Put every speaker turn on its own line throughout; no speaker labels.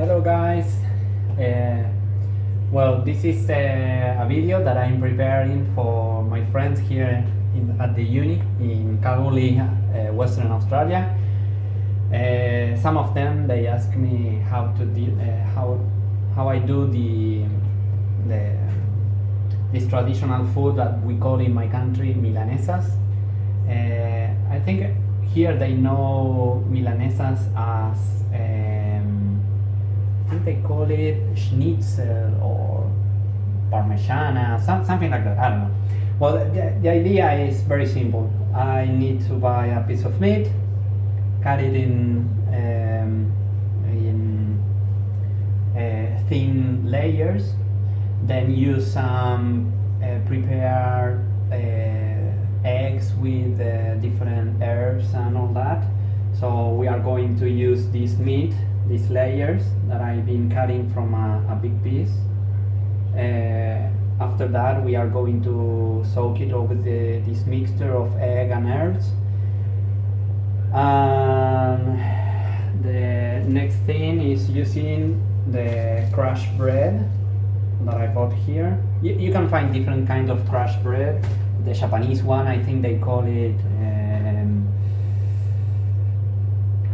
Hello guys. Uh, well, this is a video that I'm preparing for my friends here at the uni in Kalgoorlie, Western Australia. Some of them they ask me how I do the this traditional food that we call in my country Milanesas. I think here they know Milanesas as I think they call it schnitzel or parmigiana, something like that. I don't know. Well, the idea is very simple. I need to buy a piece of meat, cut it in thin layers, then use some prepared eggs with different herbs and all that. So we are going to use this meat, these layers that I've been cutting from a big piece. After that we are going to soak it over this mixture of egg and herbs. The next thing is using the crushed bread that I bought here. You can find different kinds of crushed bread. The Japanese one, I think they call it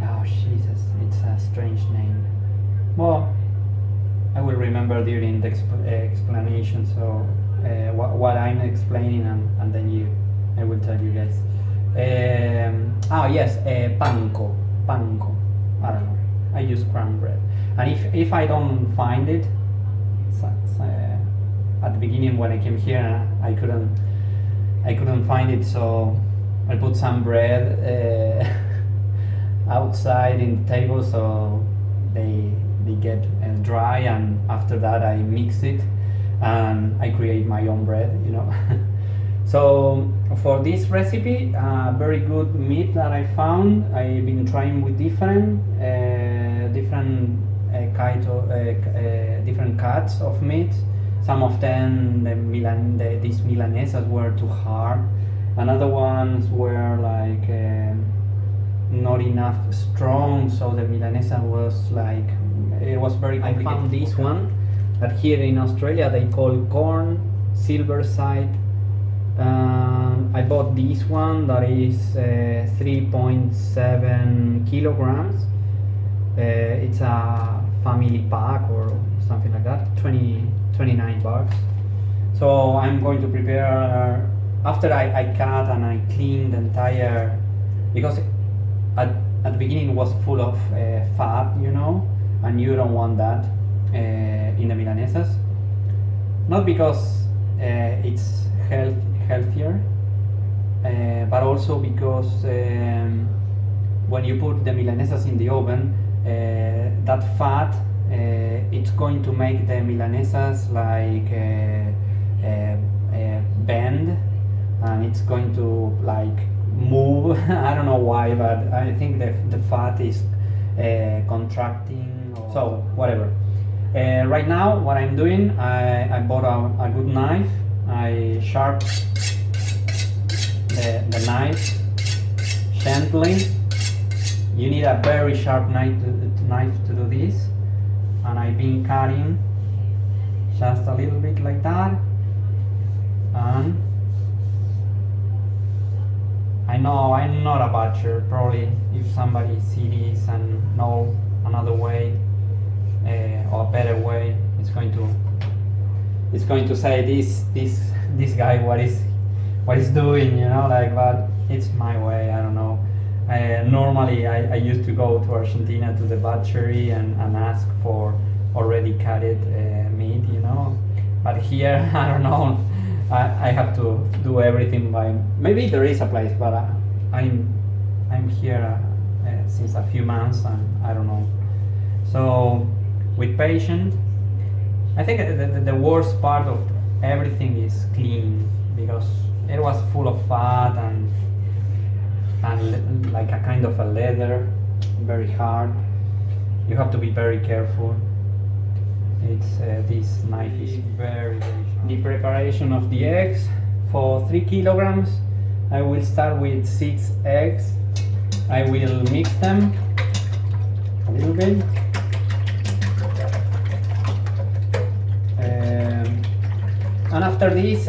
oh Jesus, it's a strange name. Well, I will remember during the explanation. So what I'm explaining, and then I will tell you guys. Yes, panko. I don't know. I use crown bread, and if I don't find it, at the beginning when I came here, I couldn't find it, so I put some bread outside in the table, so they get dry, and after that I mix it and I create my own bread, So for this recipe, very good meat that I found. I've been trying with different different cuts of meat. Some of them, these Milanesas were too hard. Another ones were like not enough strong, so the Milanesa was like, it was very complicated. I found this one that here in Australia they call corn silver side. I bought this one that is 3.7 kilograms. It's a family pack or something like that, 29 bucks. So I'm going to prepare, after I cut and I clean the entire, because at the beginning it was full of fat, and you don't want that in the Milanesas. Not because it's healthier, but also because when you put the Milanesas in the oven, that fat it's going to make the Milanesas like bend, and it's going to like move. I don't know why, but I think the fat is contracting, so whatever. Right now what I'm doing, I bought a good knife. I sharp the knife gently. You need a very sharp knife to do this, and I've been cutting just a little bit like that. And I know I'm not a butcher. Probably if somebody sees this and know another way or a better way, it's going to say this guy what is doing, but it's my way. I don't know. Normally I used to go to Argentina to the butchery and ask for already cut meat, but here I don't know. I have to do everything by, maybe there is a place, but I'm here since a few months, and I don't know. So with patience. I think the worst part of everything is clean, because it was full of fat and like a kind of a leather, very hard. You have to be very careful. It's this knife is very sharp. The preparation of the eggs for 3 kilograms. I will start with 6 eggs. I will mix them a little bit. after this,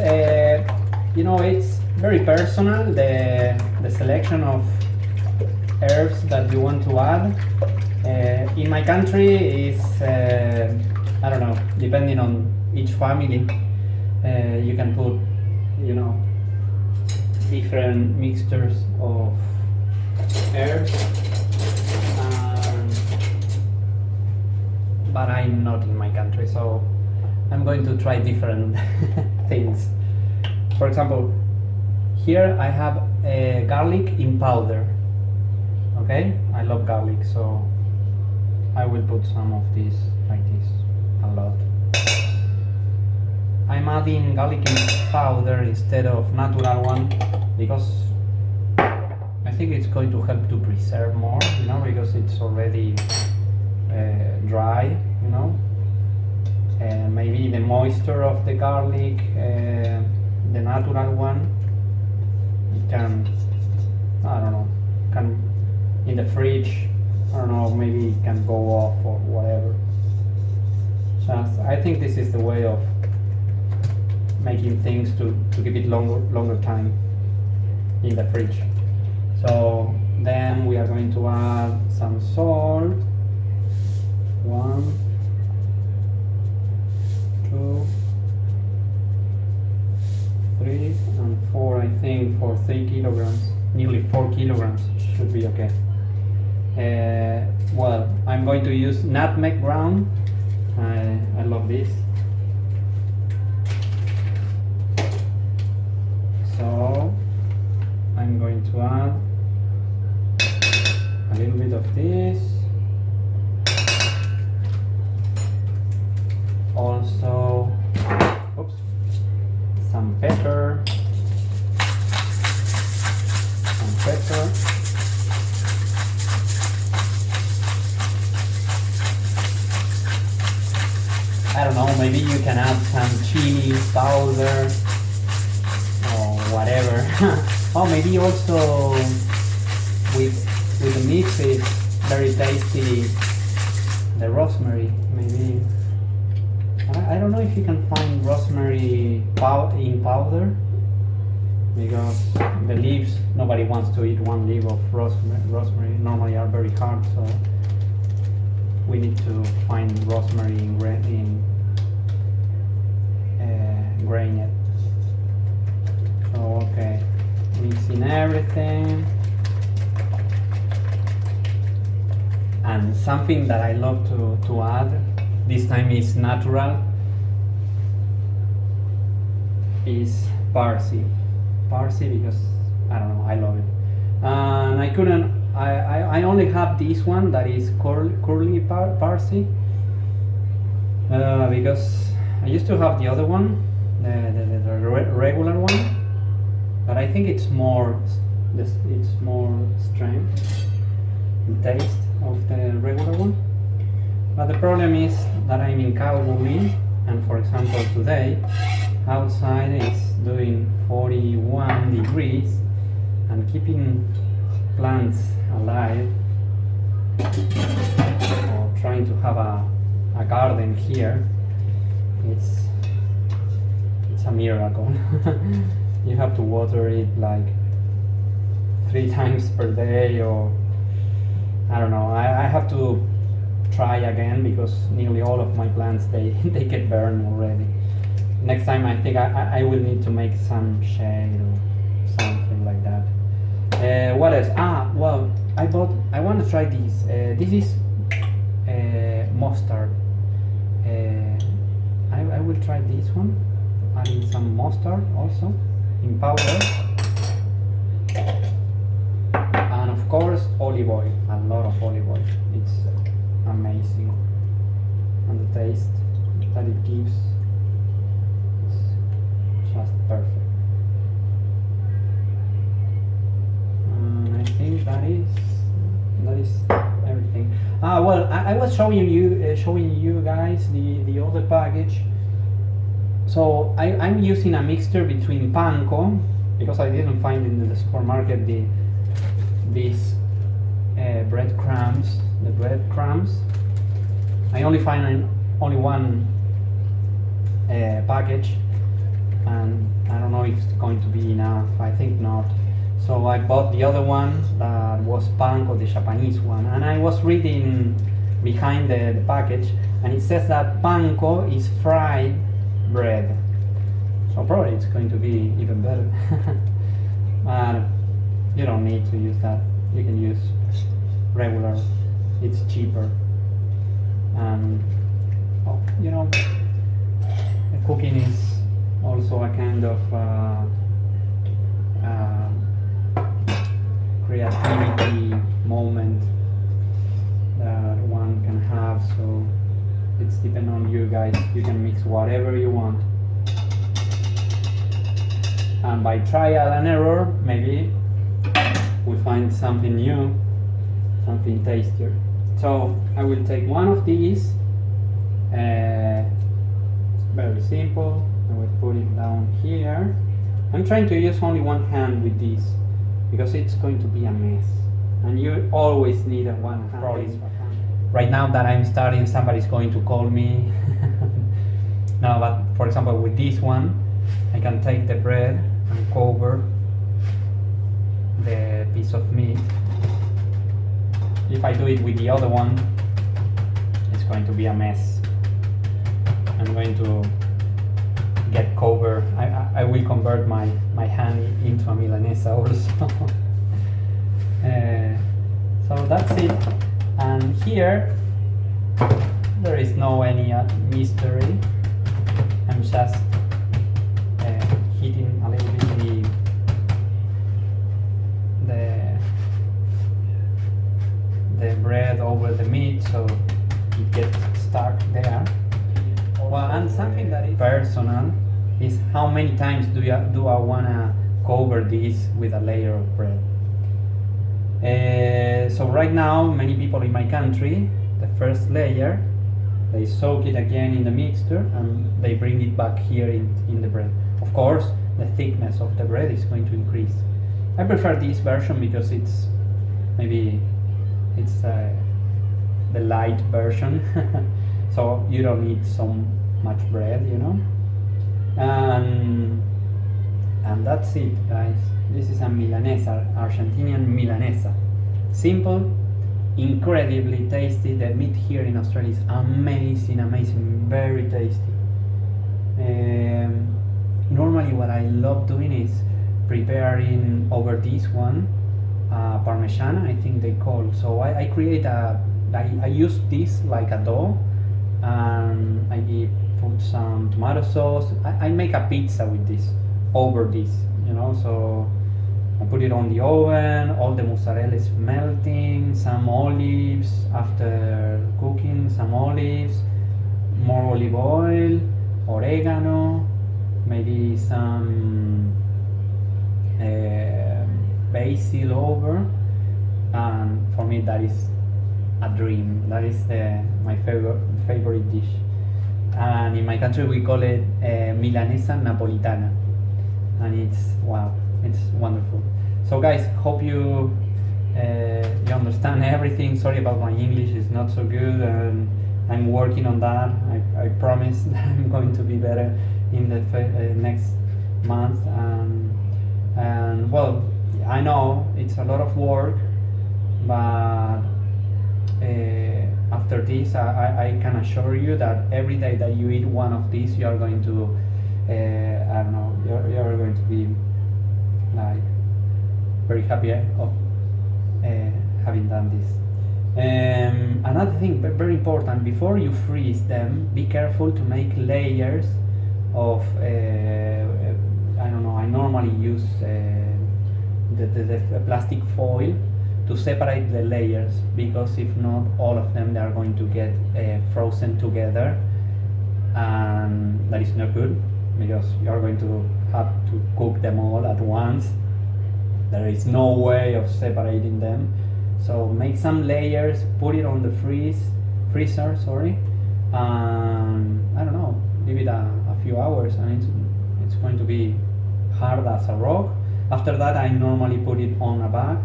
it's very personal, the selection of herbs that you want to add. In my country is, I don't know, depending on each family, you can put, different mixtures of herbs. But I'm not in my country, so I'm going to try different things. For example, here I have garlic in powder. Okay, I love garlic, so I will put some of this like this, a lot. I'm adding garlic in powder instead of natural one because I think it's going to help to preserve more, because it's already dry, maybe the moisture of the garlic, the natural one, it can, I don't know, can in the fridge, I don't know, maybe it can go off or whatever. Just, I think this is the way of making things to keep it longer time in the fridge. So then we are going to add some salt. 1, 2, 3, and 4. I think for 3 kilograms, nearly 4 kilograms should be okay. Well, I'm going to use nutmeg ground. I love this. So I'm going to add a little bit of this. Also, some pepper. I don't know, maybe you can add some chili powder or whatever. Oh, maybe also with the mix is very tasty, the rosemary. Maybe I don't know if you can find rosemary in powder, because the leaves, nobody wants to eat one leaf of rosemary normally are very hard, so we need to find rosemary in grain. So okay, mixing everything. And something that I love to add, this time is natural, is parsley because I don't know, I love it. And I only have this one that is curly parsley, because I used to have the other one, the regular one, but I think it's more strength in taste of the regular one. But the problem is that I'm in Calgary, and for example today outside is doing 41 degrees, and keeping plants alive or trying to have a garden here, it's a miracle. You have to water it like 3 times per day, or I don't know. I have to try again because nearly all of my plants they get burned already. Next time I think I will need to make some shade or something like that. What else? Well, I want to try this. This is mustard. I will try this one, adding some mustard also in powder, and of course olive oil, a lot of olive oil. It's amazing, and the taste that it gives is just perfect. And I think that is everything. Well, I was showing you guys the other package. So I'm using a mixture between panko, because I didn't find in the supermarket these breadcrumbs. The breadcrumbs. I only find only one package, and I don't know if it's going to be enough. I think not. So I bought the other one that was panko, the Japanese one, and I was reading behind the package, and it says that panko is fried bread. So probably it's going to be even better. But you don't need to use that. You can use regular. It's cheaper. And well, you know, cooking is also a kind of creativity moment that one can have. So it's depending on you guys. You can mix whatever you want. And by trial and error, maybe we find something new, something tastier. So I will take one of these. Very simple. I will put it down here. I'm trying to use only one hand with this because it's going to be a mess. And you always need a one hand. Right now that I'm starting, somebody's going to call me. No, but for example, with this one, I can take the bread and cover the piece of meat. If I do it with the other one, it's going to be a mess. I'm going to get cover. I will convert my hand into a Milanesa also. So that's it. And here there is no any mystery. I'm just heating a little bit the bread over the meat so it gets stuck there. Well, and something that is personal is how many times do I wanna cover this with a layer of bread. So right now, many people in my country, the first layer, they soak it again in the mixture and they bring it back here in the bread. Of course, the thickness of the bread is going to increase. I prefer this version because it's maybe it's the light version, so you don't need so much bread, you know. And that's it, guys. This is a Milanesa, Argentinian Milanesa. Simple, incredibly tasty. The meat here in Australia is amazing, very tasty. Normally what I love doing is preparing over this one Parmesan, I think they call. So I create I use this like a dough, and I put some tomato sauce. I make a pizza with this, over this, you know. So I put it on the oven, all the mozzarella is melting, some olives after cooking, some olives, more olive oil, oregano, maybe some basil over, and for me that is a dream. That is my favorite dish, and in my country we call it Milanesa Napolitana, and it's wow, it's wonderful. So guys, hope you understand everything. Sorry about my English, it's not so good, and I'm working on that. I promise that I'm going to be better in the next month, and well, I know it's a lot of work, but after this I can assure you that every day that you eat one of these, you are going to I don't know, you're going to be like very happy of having done this. Another thing very important, before you freeze them, be careful to make layers of I don't know, I normally use the plastic foil to separate the layers, because if not, all of them, they are going to get frozen together, and that is not good, because you are going to have to cook them all at once. There is no way of separating them. So make some layers, put it on the freezer, sorry, and I don't know, leave it a few hours, and it's going to be hard as a rock. After that, I normally put it on a bag,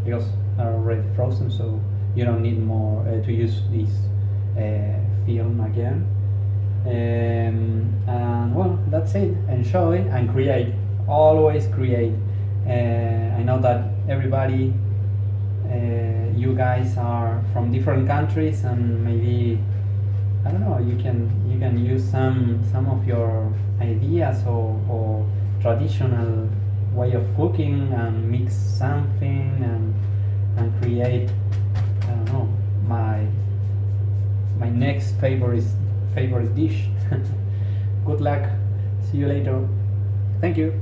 because they're already frozen, so you don't need more to use this film again. And well, that's it. Enjoy and create. Always create. I know that everybody, you guys are from different countries, and maybe I don't know. You can use some of your ideas or traditional way of cooking and mix something and create. I don't know, my next favorite dish. Good luck. See you later. Thank you.